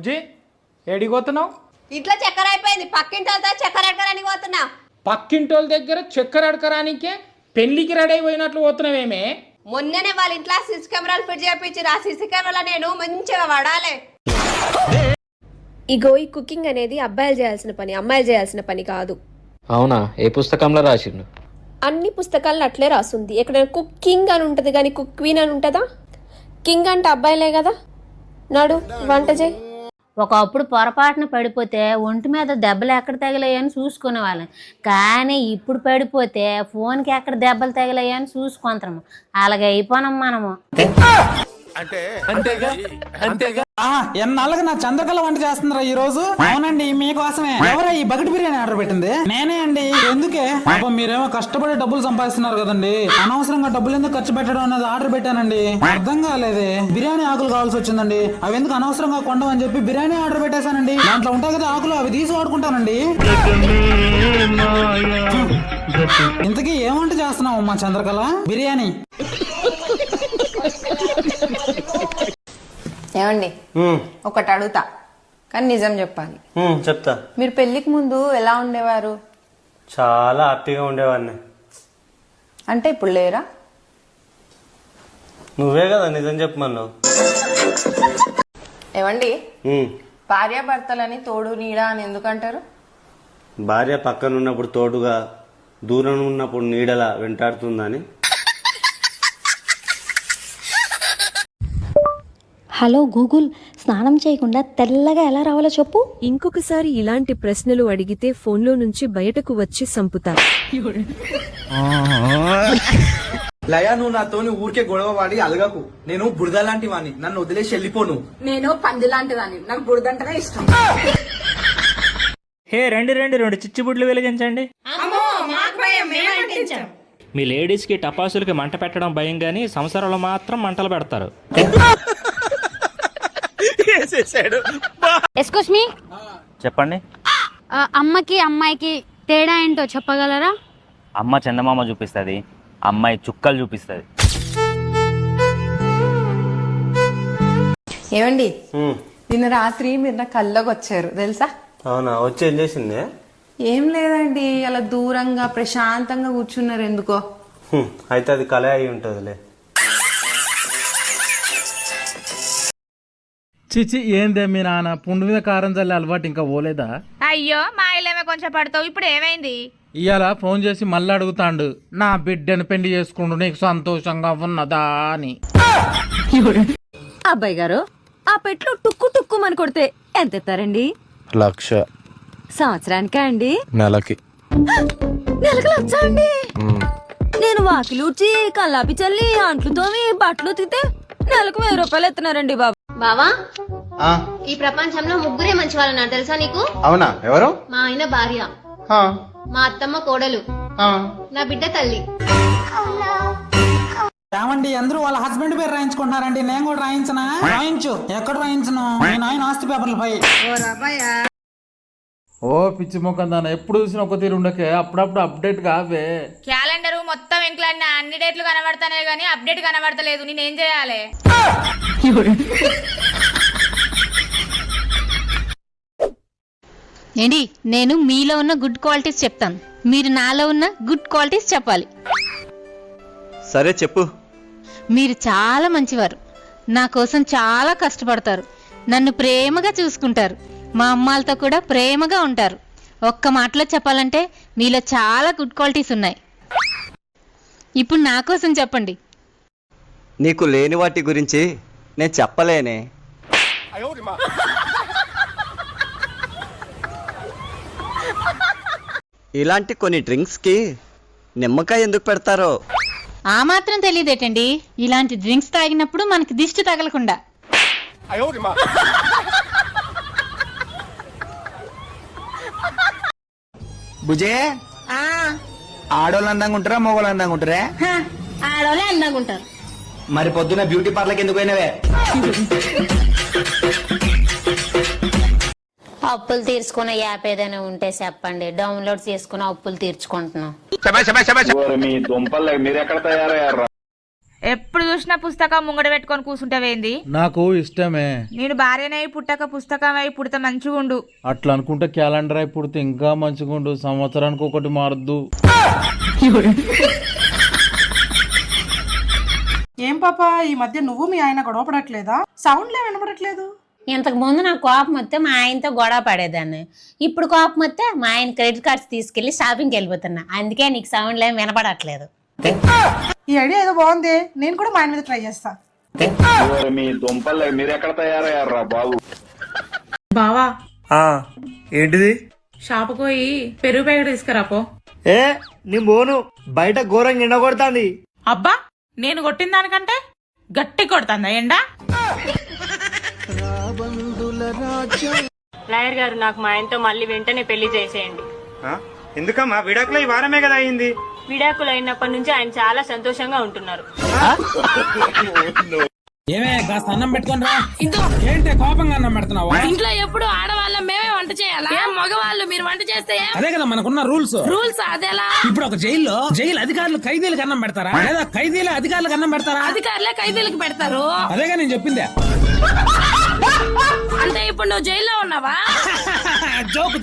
బుజ్జి ఏడిపోతున్నావు? ఇంట్లో చక్కెర అయిపోయింది, పక్కింటి వాళ్ళతో చక్కెర అడగడానికి పోతున్నా. పక్కింటోళ్ళ దగ్గర చక్కెర అడకరానికే పెళ్లికి రెడీ అయిపోయినట్లు పోతున్నావేమే? మొన్ననే వాళ్ళ ఇంట్లో సీసీ కెమెరాలు ఫిట్ చేయించి ఆ సీసీ కెమెరాలో నేను మంచిగా వాడాలి. ఇగో ఈ కుకింగ్ అనేది అబ్బాయిలు చేయాల్సిన పని, అమ్మాయిలు చేయాల్సిన పని కాదు. అవునా? ఏ పుస్తకంలో రాసిండు? అన్ని పుస్తకాలను అట్లే రాస్తుంది. ఎక్కడైనా కుకింగ్ అని ఉంటది కానీ కుక్ క్వీన్ అని ఉంటుందా? కింగ్ అంటే అబ్బాయిలే కదా. నాడు వంట చేయి. ఒకప్పుడు పొరపాటున పడిపోతే ఒంటి మీద దెబ్బలు ఎక్కడ తగిలాయని చూసుకునే వాళ్ళం, కానీ ఇప్పుడు పడిపోతే ఫోన్కి ఎక్కడ దెబ్బలు తగిలాయని చూసుకుంటాము. అలాగే అయిపోయినాం మనము. ఎన్నాళ్ళకి నా చంద్రకళ వంట చేస్తుందిరా ఈ రోజు. అవునండి, మీకోసమే. ఎవరా ఈ బకెట్ బిర్యానీ ఆర్డర్ పెట్టింది? నేనే అండి. ఎందుకే? పాపం మీరేమో కష్టపడి డబ్బులు సంపాదిస్తున్నారు కదండి, అనవసరంగా డబ్బులు ఎందుకు ఖర్చు పెట్టడం అనేది ఆర్డర్ పెట్టానండి. అర్థం కాలేదే. బిర్యానీ ఆకులు కావాల్సి వచ్చిందండి, అవి ఎందుకు అనవసరంగా కొండమని చెప్పి బిర్యానీ ఆర్డర్ పెట్టేశానండి. దాంట్లో ఉంటాయి కదా ఆకులు, అవి తీసి వాడుకుంటానండి. ఇంతకీ ఏం వంట చేస్తున్నావు మా చంద్రకళ? బిర్యానీ. ఏమండి, ఒకటి అడుగుతా కానీ నిజం చెప్పాలి. చెప్తా. మీరు పెళ్లికి ముందు ఎలా ఉండేవారు? చాలా హ్యాపీగా ఉండేవాడిని. అంటే ఇప్పుడు లేరా? నువ్వే కదా నిజం చెప్పమన్నావు. ఏమండి, భార్యాభర్తలని తోడు నీడ అని ఎందుకంటారు? భార్య పక్కన ఉన్నప్పుడు తోడుగా, దూరం ఉన్నప్పుడు నీడలా వెంటాడుతుందని. హలో గూగుల్, స్నానం చేయకుండా తెల్లగా ఎలా రావాలో చెప్పు. ఇంకొకసారి ఇలాంటి ప్రశ్నలు అడిగితే ఫోన్లో నుంచి బయటకు వచ్చి సంపుతారు. లయా, నువ్వు నాతోని ఊరికే గొడవ వాడి అలగకు. నేను బురద లాంటి వాణ్ణి, నన్ను వదిలేసి వెళ్ళిపోను. నేను పంది లాంటి దాన్ని, నాకు బురదంటగా ఇష్టం. హే రండి రండి, 2 చిచ్చుబుడ్లు వెలిగించండి. మీ లేడీస్కి టపాసులకి మంట పెట్టడం భయం, కానీ సంసారంలో మాత్రం మంటలు పెడతారు. ఎక్స్క్యూజ్ మీ, చెప్పండి. అమ్మకి అమ్మాయికి తేడా ఏంటో చెప్పగలరా? అమ్మ చందమామ చూపిస్తుంది, అమ్మాయి చుక్కలు చూపిస్తుంది. ఏమండి, నిన్న రాత్రి మీరు నా కల్లోకి వచ్చారు తెలుసా? అవునా? వచ్చి ఏం చేసింది? ఏం లేదండి, అలా దూరంగా ప్రశాంతంగా కూర్చున్నారు ఎందుకో. అయితే అది కళ అయి ఉంటుందిలే. చిచి, ఏందే మీ నాన్న పుండు మీద కారం చల్లి అలవాటు ఇంకా పోలేదా? అయ్యో, మా ఇల్లేమే కొంచెం పడతావు. ఇప్పుడు ఏమైంది? ఇవాళ ఫోన్ చేసి మళ్ళీ అడుగుతాండు, నా బిడ్డను పెళ్లి చేసుకుంటూ నీకు సంతోషంగా ఉన్నదా అని. అబ్బాయి గారు, ఆ పెట్లు టుక్కు టుక్కు అని కొడితే ఎంత ఎత్తారండి? 1,00,000. సంవత్సరానికా అండి? నెలకి. నెలకు 1,00,000 అండి? నేను వాకిలూడ్చి కల్లాపి చల్లి అంట్లు తోమి బట్టలు ఉతికితే నెలకు 1000 రూపాయలు ఎత్తున్నారండి బాబు. బావా, ఈ ప్రపంచంలో ముగ్గురే మంచి వాళ్ళు తెలుసా నీకు? అవునా? ఎవరు? మా ఆయన భార్య, మా అత్తమ్మ కోడలు, నా బిడ్డ తల్లి. ఏమండి, అందరూ వాళ్ళ హస్బెండ్ పేరు రాయించుకుంటున్నారండి, నేను కూడా రాయించనా? రాయించు. ఎక్కడ రాయించను? నేను ఆయన ఆస్తి పేపర్లు పై. ఓ పిచ్చి ముఖం దాన, ఎప్పుడు చూసినా ఒక తీరు ఉండకే, అప్పుడప్పుడు అప్డేట్ కావే. క్యాలెండర్ మొత్తం ఇంక్లాడిన అన్ని డేట్లు కనబడతానే గానీ అప్డేట్ కనబడతలేదు. నేనేం చేయాలి? ఏంటి, నేను మీలో ఉన్న గుడ్ క్వాలిటీస్ చెప్తాను, మీరు నాలో ఉన్న గుడ్ క్వాలిటీస్ చెప్పాలి. సరే చెప్పు. మీరు చాలా మంచివారు, నా కోసం చాలా కష్టపడతారు, నన్ను ప్రేమగా చూసుకుంటారు, మా అమ్మాలతో కూడా ప్రేమగా ఉంటారు. ఒక్క మాటలో చెప్పాలంటే మీలో చాలా గుడ్ క్వాలిటీస్ ఉన్నాయి. ఇప్పుడు నా కోసం చెప్పండి. నీకు లేని వాటి గురించి నేను చెప్పలేనే. ఇలాంటి కొన్ని డ్రింక్స్ కి నిమ్మకాయ ఎందుకు పెడతారో ఆ మాత్రం తెలియదేటండి? ఇలాంటి డ్రింక్స్ తాగినప్పుడు మనకి దిష్టి తగలకుండా. బుజే, ఆడోళ్ళు అందంగా ఉంటారా మగోళ్ళు అందంగా ఉంటారా? ఆడవాళ్ళే అందంగా ఉంటారు. మరి పొద్దున్న బ్యూటీ పార్లర్కి ఎందుకు పోయినవే? అప్పులు తీర్చుకునే యాప్ ఏదైనా ఉంటే చెప్పండి, డౌన్లోడ్ చేసుకుని అప్పులు తీర్చుకుంటున్నాం. మీ దుంపలు మీరు ఎక్కడ తయారయ్యారా? ఎప్పుడు చూసినా పుస్తకం ముంగడ పెట్టుకొని కూర్చుంటావేంది? నాకు ఇష్టమే. నేను భార్యనై పుట్టక పుస్తకం అయి పుడితే మంచిగుండు. అట్లా అనుకుంటే క్యాలెండర్ అయి పుడితే ఇంకా మంచిగుండు. సంవత్సరానికి ఒకటి మారద్దు. ఏం పాపా ఈ మధ్య నువ్వు మీ ఆయన గొడవ పడట్లేదా? సౌండ్లే వినపడట్లేదు. ఇంతకు ముందు నాకు కోపం వస్తే మా ఆయనతో గొడవ పడేదాన్ని. ఇప్పుడు కోపం వస్తే మా ఆయన క్రెడిట్ కార్డ్స్ తీసుకెళ్లి షాపింగ్కి వెళ్ళిపోతున్నా. అందుకే నీకు సౌండ్లు ఏం వినపడట్లేదు. ఈ ఐడియా ఏదో బాగుంది, నేను కూడా మా ఆయన మీద ట్రై చేస్తా. బావా ఏంటిది? షాపుకు పోయి పెరుగు ప్యాకెట్ తీసుకురాపో. ఏ నీ బోను బయట ఘోరంగా ఎండ కొడుతుంది. అబ్బా నేను కొట్టిన దానికంటే గట్టి కొడుతుందా ఎండా? లాయర్ గారు నాకు మా ఆయనతో మళ్ళీ వెంటనే పెళ్లి చేసేయండి. ఎందుకమ్మా విడాకులో ఈ వారమే కదా అయింది. విడాకులు అయినప్పటి నుంచి ఆయన చాలా సంతోషంగా ఉంటున్నారు. ఏమే కాస్త అన్నం పెట్టుకొని రా. ఏంటి కోపంగా అన్నం పెడుతున్నావా? ఇంట్లో ఎప్పుడు ఆడవాళ్ళం మేమే వంట చేయాలా? మగవాళ్ళు మీరు వంట చేస్తే అదే కదా మనకున్న రూల్స్. రూల్స్ అదేలా? ఇప్పుడు ఒక జైలు అధికారులు ఖైదీలకు అన్నం పెడతారా లేదా ఖైదీలు అధికారులకు అన్నం పెడతారా? అధికారులే ఖైదీలకు పెడతారు. అదేగా నేను చెప్పిందే. అంటే ఇప్పుడు నువ్వు జైల్లో ఉన్నావా? జోకు